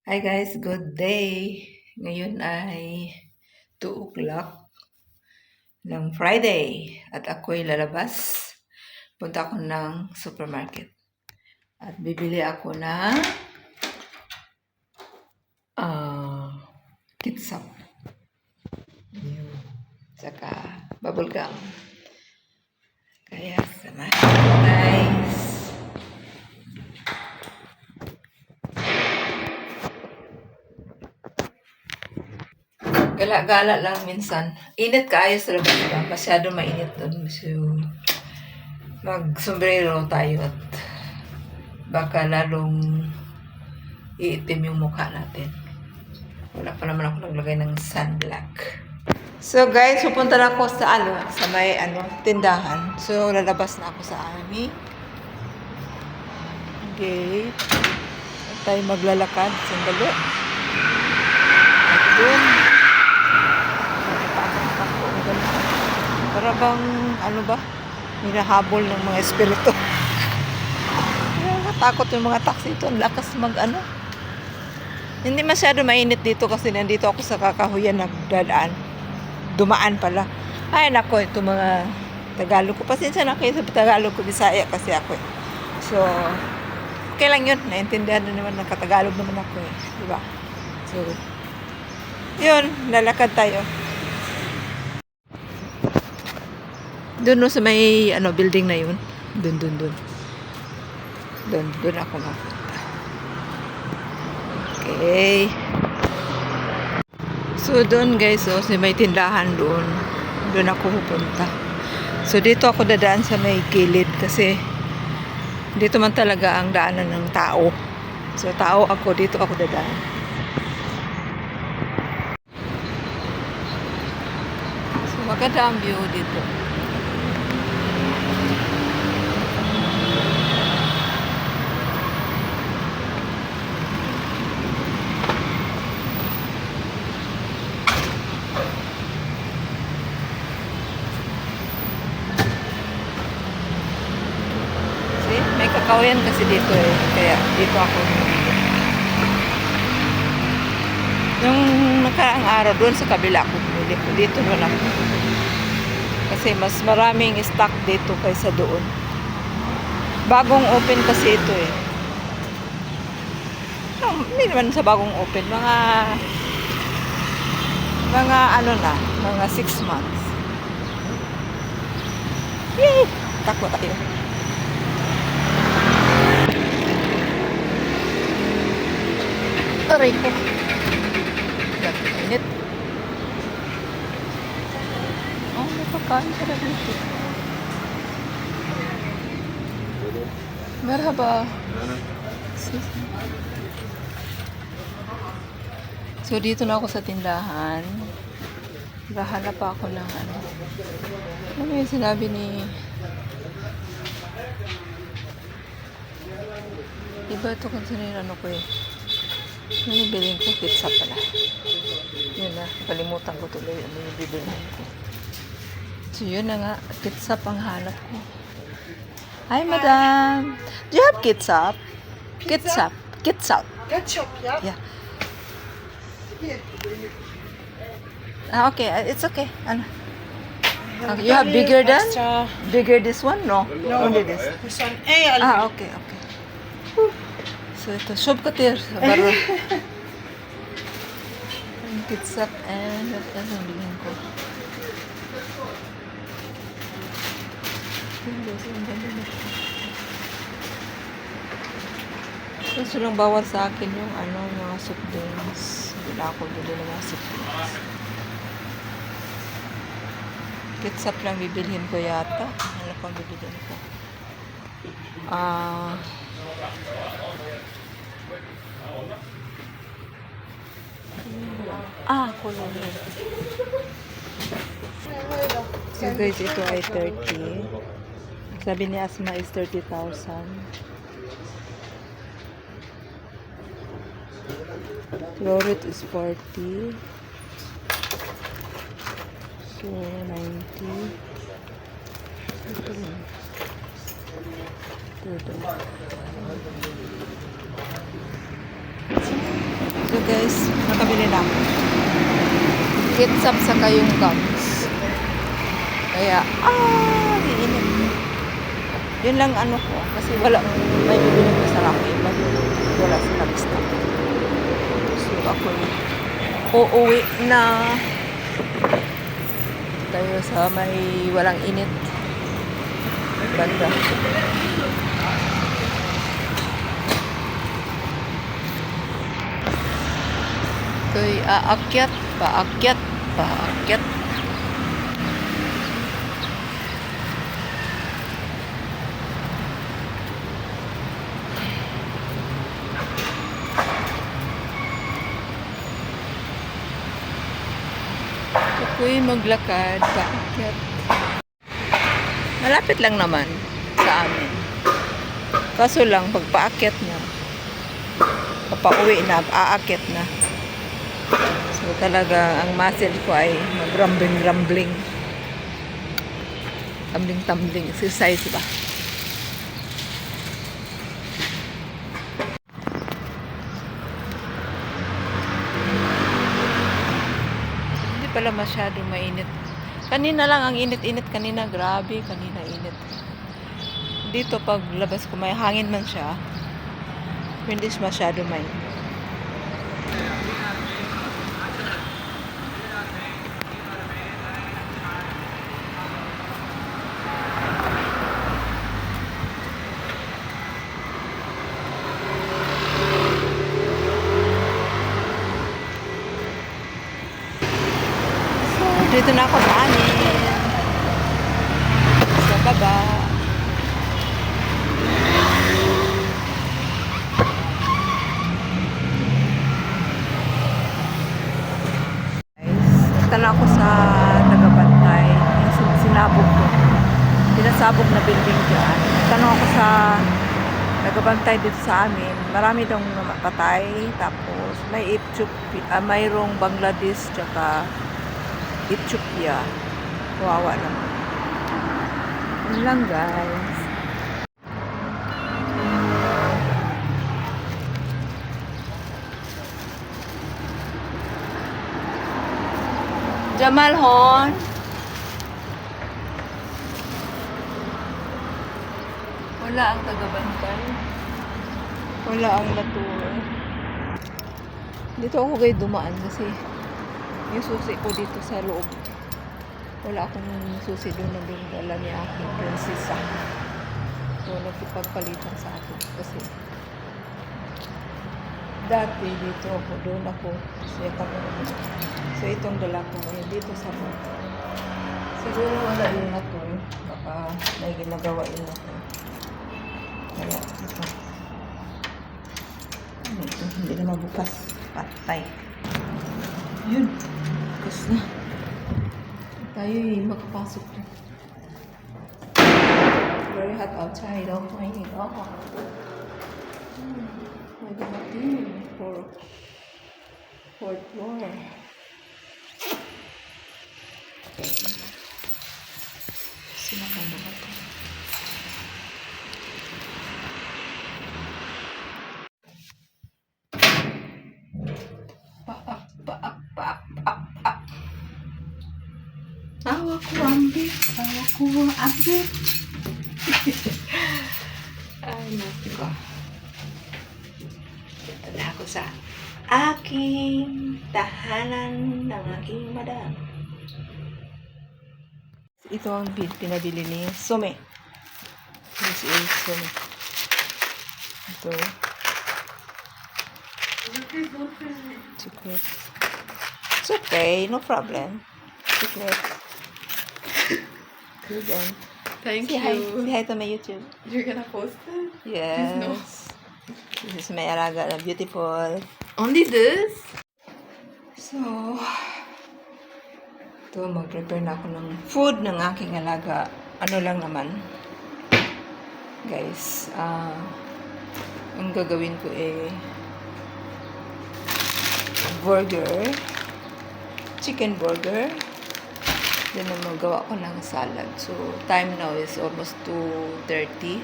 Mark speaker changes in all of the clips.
Speaker 1: Hi guys, good day! Ngayon ay 2 o'clock ng Friday at ako'y lalabas. Punta ako ng supermarket at bibili ako ng kitsap. Saka bubble gum. Kaya samahan ko guys. Gala-gala lang minsan. Init kaayo sa labas ba? Masyado mainit doon. So, mag-sombrero tayo at baka lalong iitim yung mukha natin. Wala pa naman ako naglagay ng sunblock. So guys, pupunta na ako sa may tindahan. So lalabas na ako sa aming gate. At tayo maglalakad. Sandali. At dun. Para bang hinahabol ng mga espiritu. Nakakatakot yung mga taxi ito. Ang lakas Hindi masyado mainit dito kasi nandito ako sa Kakahuyan nagdadaan. Dumaan pala. Ay nako, ito mga Tagalog ko. Pasensya na kayo sa Tagalog ko, Bisaya kasi ako eh. So, okay lang yun. Naintindihan na naman, Tagalog naman ako eh. Diba? So, yun, lalakad tayo. Doon sa may building na yun. Doon ako mapunta. Okay. So doon guys, sa may tindahan doon. Doon ako pupunta. So dito ako dadaan sa may gilid kasi dito man talaga ang daanan ng tao. So tao ako, dito ako dadaan. So maganda ang view dito. Kakahuyan kasi dito eh. Kaya dito ako. Nung nakaraang araw doon sa kabila ako bumili ko. Dito doon ako. Kasi mas maraming stock dito kaysa doon. Bagong open kasi ito eh. Hindi naman sa bagong open. Mga 6 months. Yay! Takbo tayo. Aray ko. Init. Oh, may pagkain pala dito. Merhaba. So, dito na ako sa tindahan. Bahala pa ako ng ano yung sinabi ni iba ito kanina ko eh. Yung bilhin ko, pizza pala. Yun na, kalimutan ko tuloy ano yung bibilhin ko. So yun na nga, pizza pang hanap ko. Hi madam! Do you have ketchup? Ketchup.
Speaker 2: Ketchup, yeah?
Speaker 1: Yeah. Okay, it's okay. You have bigger than?
Speaker 2: Extra.
Speaker 1: Bigger this one? No? Only this.
Speaker 2: This one.
Speaker 1: Okay. So ito, shop katir. Baro. Ketchup and what else ang bilhin ko? So lang bawal sa akin yung mga soft drinks. Hindi na ako bili ng mga soft drinks. Ketchup lang bibilhin ko yata. Ano pang bibilhin ko? Kulong. So guys, ito ay 30. Sabi ni Asma is 30,000. Floret is 40. So 90. Ito. So guys, nakabili na ako. Ketchup sa kayong gums. Kaya, iinit. Yun lang ano ko. Kasi wala, may bibili ko sa Rocky. Wala sa stock. So ako uuwi na tayo sa may walang init. Banda. Ito'y aakyat, paakyat, paakyat. Ako'y maglakad, paakyat. Malapit lang naman sa amin. Kaso lang, pag paakyat na, papauwi na, aakyat na. So talaga, ang muscle ko ay mag-rumbling-rumbling. Tumbling-tumbling. Exercise ba? Hindi pala masyado mainit. Kanina lang ang init-init kanina. Grabe, kanina init. Dito pag labas ko may hangin man siya. Hindi masyado mainit. So, dito na ako sa amin. Sa baba. Punta na ako sa tagabantay. Sinabog ko. Pinasabog na building dyan. Tanong ako sa tagabantay dito sa amin. Marami daw patay. Tapos may mayroong Bangladesh tsaka Ethiopia. Kawawa naman. Yun lang guys. Jamal Hon. Wala ang tagabantay. Wala ang latour. Dito ako kayo dumaan kasi yung susi ko dito sa loob. Wala akong susi doon na dala ni aking prinsesa. So, nagkipagpalitan sa akin kasi dati dito ako, doon ako. So, itong dala ko ngayon dito sa loob. Siguro wala yung latour. Baka may ginagawa yung latour. Kaya, ito. Hindi na mabukas. Patay. Yun. Bukas na. Tayo'y magpasok na. Very hot outside. Oh my God. May dumating. Fourth floor. Sinakay na ba ito? Tawa ko ambit. Ay, naku. Ito na ako sa aking tahanan ng aking madam. Ito ang pinabili ni Sume. This is Sume. Ito. Secret. It's okay, no problem. Secret. Good then.
Speaker 2: Thank
Speaker 1: Say
Speaker 2: you.
Speaker 1: hi. Say hi to my YouTube.
Speaker 2: You're gonna post it?
Speaker 1: Yes.
Speaker 2: No.
Speaker 1: This is my alaga na beautiful.
Speaker 2: Only this?
Speaker 1: So, ito, mag-prepare na ako ng food ng aking alaga. Ano lang naman. Guys, ang gagawin ko burger. Chicken burger. Then, magawa ko ng salad. So, time now is almost 2:30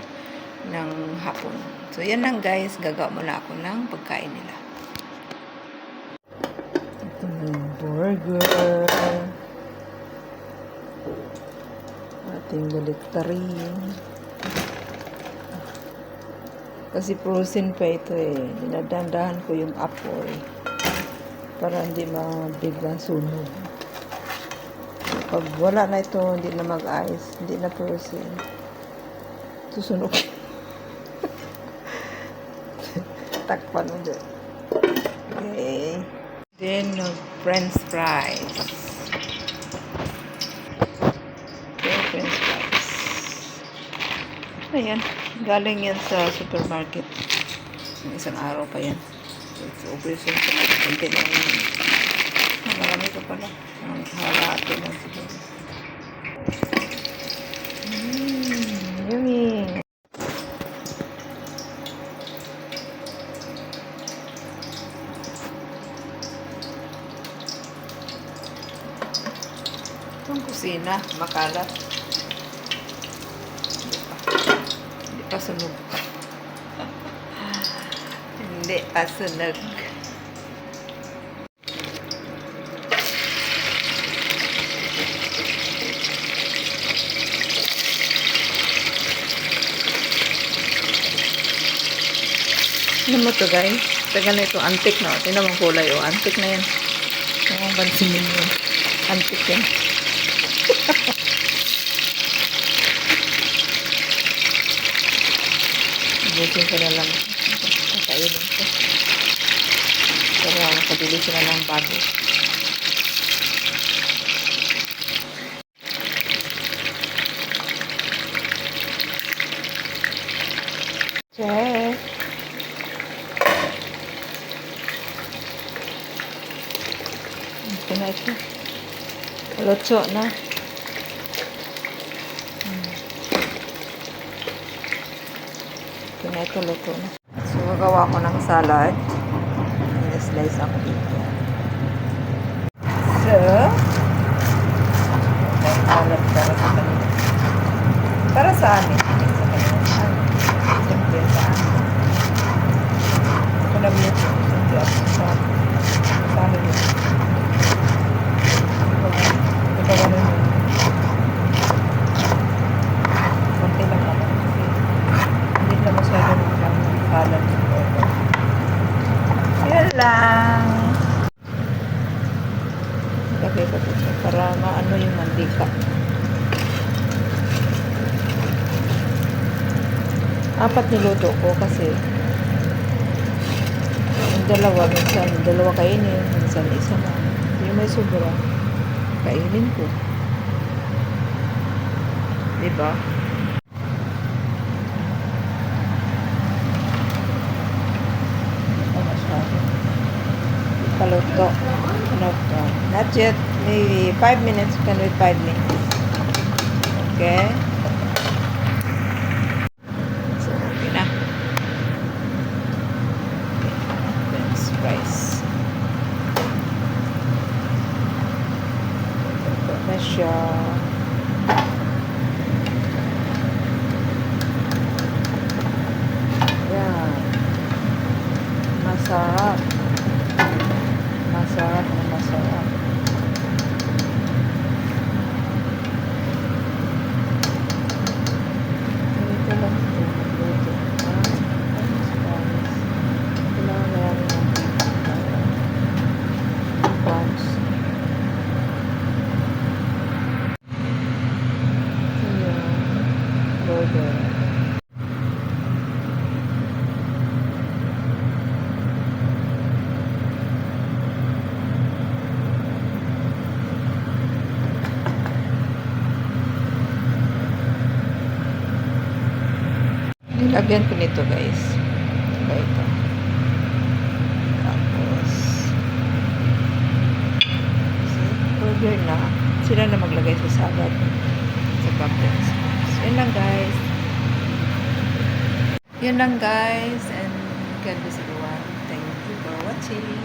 Speaker 1: ng hapon. So, yan lang guys. Gagawa muna ako ng pagkain nila. Ito na yung burger. Ating baliktarin. Kasi frozen pa ito eh. Dinadandahan ko yung apoy para hindi mabiglang sunog. Pag wala na ito, hindi na mag-ice, hindi na frozen, susunog. Takpan mo dyan. Okay. Then, french fries. Okay, french fries. Ayan. Galing yan sa supermarket. Isang araw pa yan. So, operation ko na. Kunti lang. Marami ko pala. Halati lang siguro. Yummy. Itong kusina, makalat. Hindi pa sunog. Hindi pa sunog. Ano mo to guys? Tagal na ito, antique na. Tingnan mo ang kulay o. Antique na yan. Ang bansinin yun. Antique yan. Busin ko na lang. Kakainin ko. Para makabili sila ng bago. Check. Ito na ito. Lutso na. Ito na ito, luto na. So, gagawa ko ng salad. I-slice ako dito. So, salad para sa kanila. Para sa amin. Sa kanila. Siyempre sa amin. Ako lang yun. Siyempre ako sa amin yun. Ito ba rin yun? Konti lang naman. Hindi na masyadong salad. Yan lang. Lagay ko dito para maano yung mantika. Apat niluto ko kasi yung dalawa, minsan dalawa kainin, minsan isa lang. Yung may sobra, kainin ko. Diba? Paluto. Not yet. Maybe 5 minutes. You can wait 5 minutes. Okay? So, okay na. French fries. Ito na siya. Yan. Masarap. Masarap na masarap. Ito lang ito. Ito. Kailangan namin ng prawns. Ayan. Burger. Lagyan ko nito guys. Diba ito? Tapos burger na. Sila na maglagay sa salad. Sa pumpkins. So, yun lang guys. Yun lang guys. And God bless everyone. Thank you for watching.